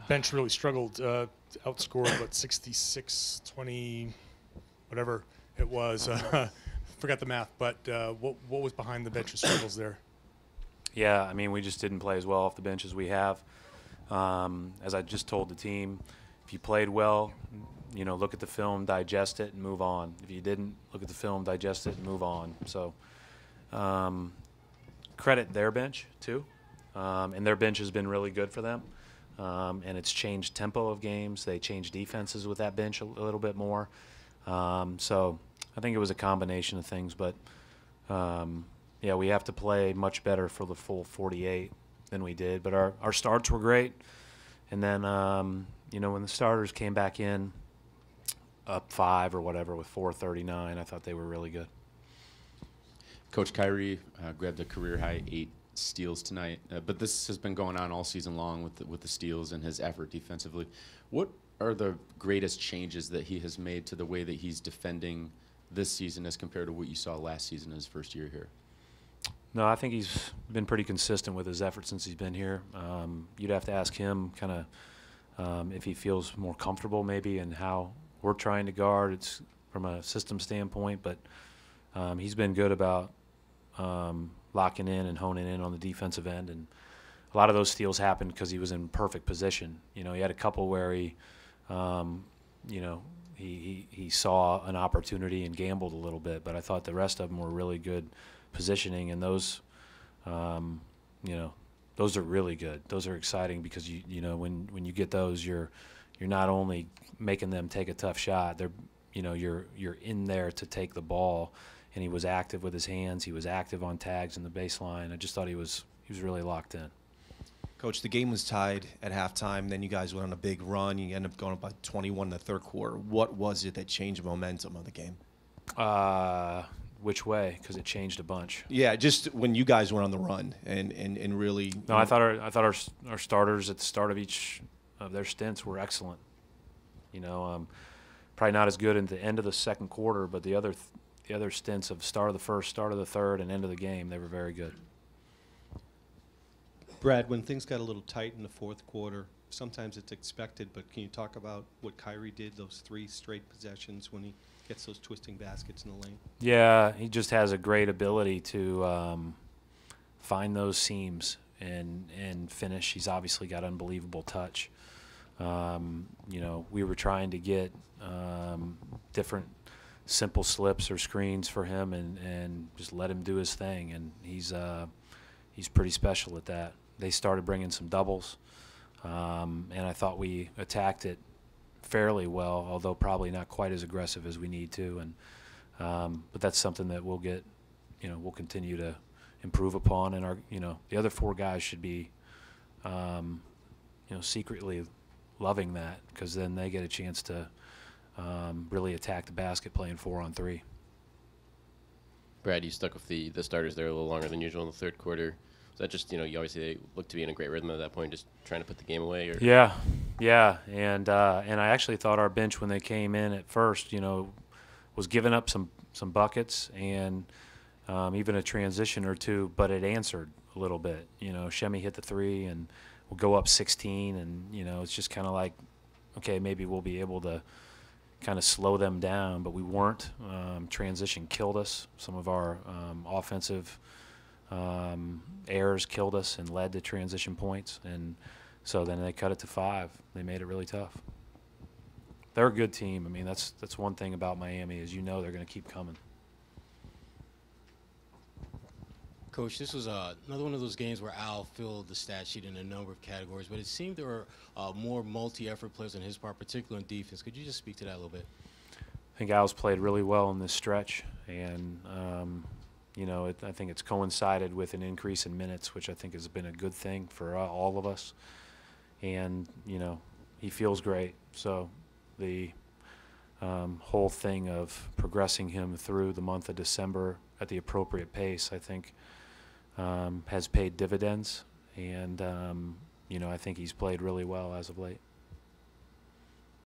Bench really struggled, outscored, what, 66-20, whatever it was. Forgot the math, but what was behind the bench's struggles there? Yeah, I mean, we just didn't play as well off the bench as we have. As I just told the team, if you played well, you know, look at the film, digest it, and move on. If you didn't, look at the film, digest it, and move on. So credit their bench, too. And their bench has been really good for them. And it's changed tempo of games. They changed defenses with that bench a little bit more. So I think it was a combination of things. But, yeah, we have to play much better for the full 48 than we did. But our starts were great. And then, you know, when the starters came back in up 5 or whatever with 4:39, I thought they were really good. Coach KYRIE grabbed a career-high 8 steals tonight, but this has been going on all season long with the steals and his effort defensively. What are the greatest changes that he has made to the way that he's defending this season as compared to what you saw last season in his first year here? No, I think he's been pretty consistent with his effort since he's been here. You'd have to ask him kind of if he feels more comfortable maybe in how we're trying to guard. It's from a system standpoint, but he's been good about locking in and honing in on the defensive end. And a lot of those steals happened because he was in perfect position. You know, he had a couple where he, you know, he saw an opportunity and gambled a little bit, but I thought the rest of them were really good positioning, and those, you know, those are really good. Those are exciting because you know when you get those, you're not only making them take a tough shot. They're, you know, you're in there to take the ball, and he was active with his hands. He was active on tags in the baseline. I just thought he was really locked in. Coach, the game was tied at halftime. Then you guys went on a big run. You ended up going up by 21 in the third quarter. What was it that changed the momentum of the game? Which way? Because it changed a bunch. Yeah, just when you guys went on the run and really. No, I thought our starters at the start of each of their stints were excellent. You know, probably not as good at the end of the second quarter, but the other stints of start of the first, start of the third, and end of the game, they were very good. Brad, when things got a little tight in the fourth quarter, sometimes it's expected, but can you talk about what KYRIE did, those 3 straight possessions when he gets those twisting baskets in the lane? Yeah, he just has a great ability to find those seams and finish. He's obviously got unbelievable touch. You know, we were trying to get different simple slips or screens for him and just let him do his thing, and he's pretty special at that. They started bringing some doubles, and I thought we attacked it fairly well, although probably not quite as aggressive as we need to. And but that's something that we'll continue to improve upon. And the other 4 guys should be, secretly loving that, because then they get a chance to really attack the basket playing 4-on-3. Brad, you stuck with the starters there a little longer than usual in the third quarter. Is that just, you obviously they look to be in a great rhythm at that point, just trying to put the game away? Or? Yeah, and I actually thought our bench when they came in at first, was giving up some buckets and even a transition or two, but it answered a little bit. Shemi hit the 3 and we'll go up 16, and it's just kind of like, okay, maybe we'll be able to kind of slow them down, but we weren't. Transition killed us. Some of our offensive errors killed us and led to transition points, and so then they cut it to 5. They made it really tough. They're a good team. I mean, that's one thing about Miami is they're going to keep coming. Coach, this was another one of those games where Al filled the stat sheet in a number of categories, but it seemed there were more multi-effort players on his part, particularly in defense. Could you just speak to that a little bit? I think Al's played really well in this stretch, and I think it's coincided with an increase in minutes, which I think has been a good thing for all of us. And he feels great. So the whole thing of progressing him through the month of December at the appropriate pace, I think, has paid dividends. And I think he's played really well as of late.